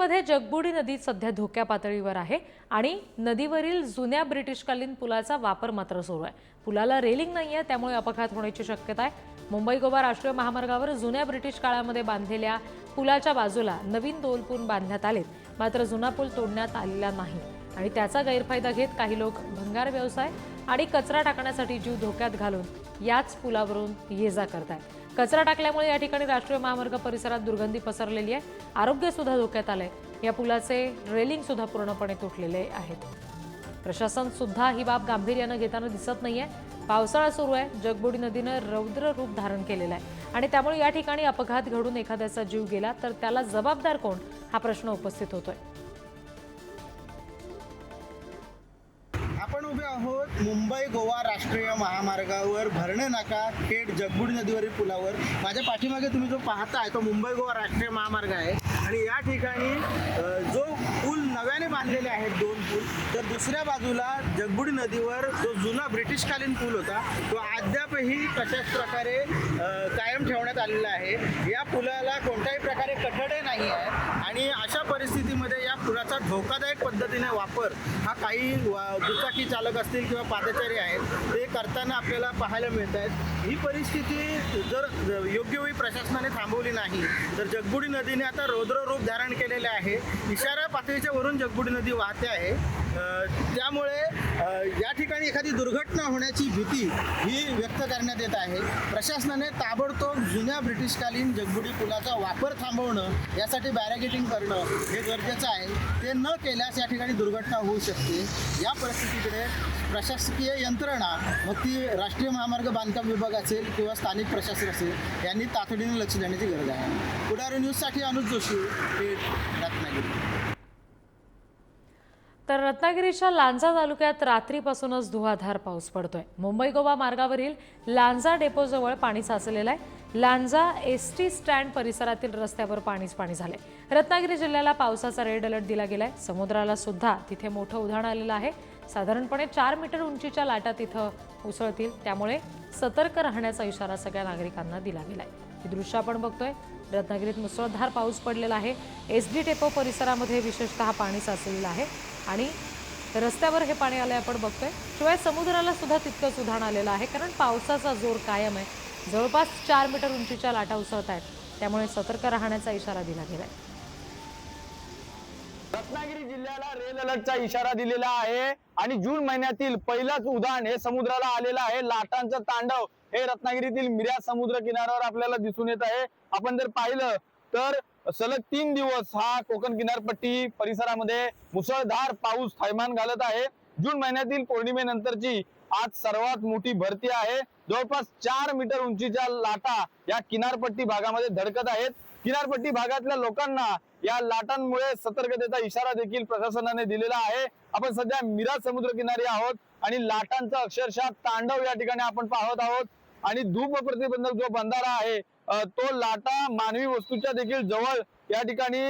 रत्नागिरीमध्ये जगबुडी नदी सध्या धोक्या पातळीवर आहे आणि नदीवरील जुन्या ब्रिटिशकालीन पुलाचा वापर मात्र सुरू आहे। पुलाला रेलिंग नाहीये, त्यामुळे अपघात होण्याची शक्यता आहे। मुंबई गोवा राष्ट्रीय महामार्गावर जुन्या ब्रिटिश काळामध्ये बांधलेल्या पुलाच्या बाजूला नवीन 2 पूल बांधण्यात आलेत, मात्र जुना पूल तोडण्यात आलेला नाही आणि त्याचा गैरफायदा घेत काही लोक भंगार व्यवसाय आणि कचरा टाकण्यासाठी जीव धोक्यात घालून याच पुलावरून ये-जा करतात। कचरा टाकल्यामुळे या ठिकाणी राष्ट्रीय महामार्ग परिसरात दुर्गंधी पसरलेली आहे। आरोग्य सुद्धा धोक्यात आलंय। या पुलाचे रेलिंग सुद्धा पूर्णपणे तुटलेले आहेत। प्रशासन सुद्धा ही बाब गांभीर्याने घेताना दिसत नाहीये। पावसाळा सुरू आहे, जगबुडी नदीनं रौद्र रूप धारण केलेलं आहे आणि त्यामुळे या ठिकाणी अपघात घडून एखाद्याचा जीव गेला तर त्याला जबाबदार कोण हा प्रश्न उपस्थित होतोय। आपण उभे आहोत मुंबई गोवा राष्ट्रीय महामार्गावर भरणे नाका थेट जगबुडी नदीवरील पुलावर। माझ्या पाठीमागे तुम्ही जो पाहताय तो मुंबई गोवा राष्ट्रीय महामार्ग आहे आणि या ठिकाणी जो पूल नव्याने बांधलेले आहेत 2 पूल, तर दुसऱ्या बाजूला जगबुडी नदीवर जो जुना ब्रिटिशकालीन पूल होता तो अद्यापही तशाच प्रकारे कायम ठेवण्यात आलेला आहे। या पुलाला कोणत्याही प्रकारे कठडे नाही आहे आणि अशा परिस्थितीमध्ये या पुलाचा धोकादायक पद्धतीने वापर हा काही दुचाकी चालक असतील किंवा पादचारी आहेत ते करताना आपल्याला पाहायला मिळत आहेत। ही परिस्थिती जर योग्य वेळी प्रशासनाने थांबवली नाही तर जगबुडी नदीने आता रौद्र रूप धारण केलेले आहे। इशारा पातळीच्या वरून जगबुडी नदी वाहते आहे, त्यामुळे या ठिकाणी एखादी दुर्घटना होण्याची भीती ही व्यक्त करण्यात येत आहे। प्रशासनाने ताबडतोब जुन्या ब्रिटिशकालीन जगबुडी पुलाचा वापर थांबवणं, यासाठी बॅरिकेडिंग करणं हे गरजेचं आहे। ते न केल्यास या ठिकाणी दुर्घटना होऊ शकते। या परिस्थितीकडे प्रशासकीय यंत्रणा, मग ती राष्ट्रीय महामार्ग बांधकाम विभाग असेल किंवा स्थानिक प्रशासन असेल, यांनी तातडीने लक्ष देण्याची गरज आहे। पुढारी न्यूजसाठी अनुज जोशी, रत्नागिरी। तर रत्नागिरीच्या लांजा तालुक्यात रात्रीपासूनच धुवाधार पाऊस पडतोय। मुंबई गोवा मार्गावरील लांजा डेपोजवळ पाणी साचलेलं आहे। लांजा एसटी स्टँड परिसरातील रस्त्यावर पाणी झालंय। रत्नागिरी जिल्ह्याला पावसाचा रेड अलर्ट दिला गेलाय। समुद्राला सुद्धा तिथे मोठं उधाण आलेलं आहे। साधारणपणे 4 मीटर उंचीच्या लाटा तिथं उसळतील, त्यामुळे सतर्क राहण्याचा इशारा सगळ्या नागरिकांना दिला गेलाय। ही दृश्य आपण बघतोय। रत्नागिरीत मुसळधार पाऊस पडलेला आहे। एसडी डेपो परिसरामध्ये विशेषतः पाणी साचलेलं आहे आणि रस्त्यावर हे पाणी आले आपण बघतोय। शिवाय समुद्राला सुद्धा तितकंच उधाण आलेलं आहे, कारण पावसाचा जोर कायम आहे। जवळपास 4 मीटर उंचीच्या लाटा उसळत आहेत, त्यामुळे सतर्क राहण्याचा इशारा दिला गेलाय। रत्नागिरी जिल्ह्याला रेड अलर्टचा इशारा दिलेला आहे आणि जून महिन्यातील पहिलाच उधाण हे समुद्राला आलेलं आहे। लाटांचं तांडव हे रत्नागिरीतील मिऱ्या समुद्र किनाऱ्यावर आपल्याला दिसून येत आहे। आपण जर पाहिलं तर सलग 3 दिवस हा कोकण किनारपट्टी परिसरामध्ये मुसळधार पाऊस थैमान घालत आहे। जून महिन्यातील पौर्णिमेनंतरची आज सर्वात मोठी भरती आहे। जवळपास 4 मीटर उंचीच्या लाटा या किनारपट्टी भागामध्ये धडकत आहेत। किनारपट्टी भागातल्या लोकांना या लाटांमुळे सतर्कतेचा इशारा देखील प्रशासनाने दिलेला आहे। आपण सध्या मिरा समुद्र किनारी आहोत आणि लाटांचा अक्षरशः तांडव या ठिकाणी आपण पाहत आहोत आणि धूप प्रतिबंधक जो बंधारा आहे तो लाटा मानवी वस्तूच्या देखील जवळ या ठिकाणी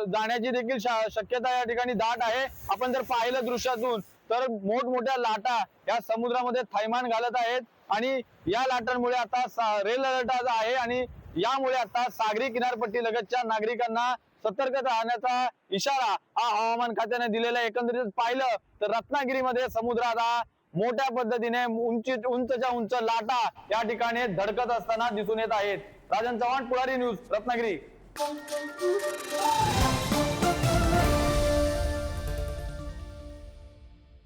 जाण्याची देखील शक्यता या ठिकाणी दाट आहे। आपण जर पाहिलं दृश्यातून तर मोठमोठ्या लाटा या समुद्रामध्ये थैमान घालत आहेत आणि या लाटांमुळे आता रेड अलर्ट आहे आणि यामुळे आता सागरी किनारपट्टी लगतच्या नागरिकांना सतर्क राहण्याचा इशारा हा हवामान खात्याने दिलेला आहे। एकंदरीत पाहिलं तर रत्नागिरीमध्ये समुद्राला मोठ्या पद्धतीने उंचच्या उंच लाटा या ठिकाणी धडकत असताना दिसून येत आहेत। राजन चव्हाण, पुढारी न्यूज, रत्नागिरी।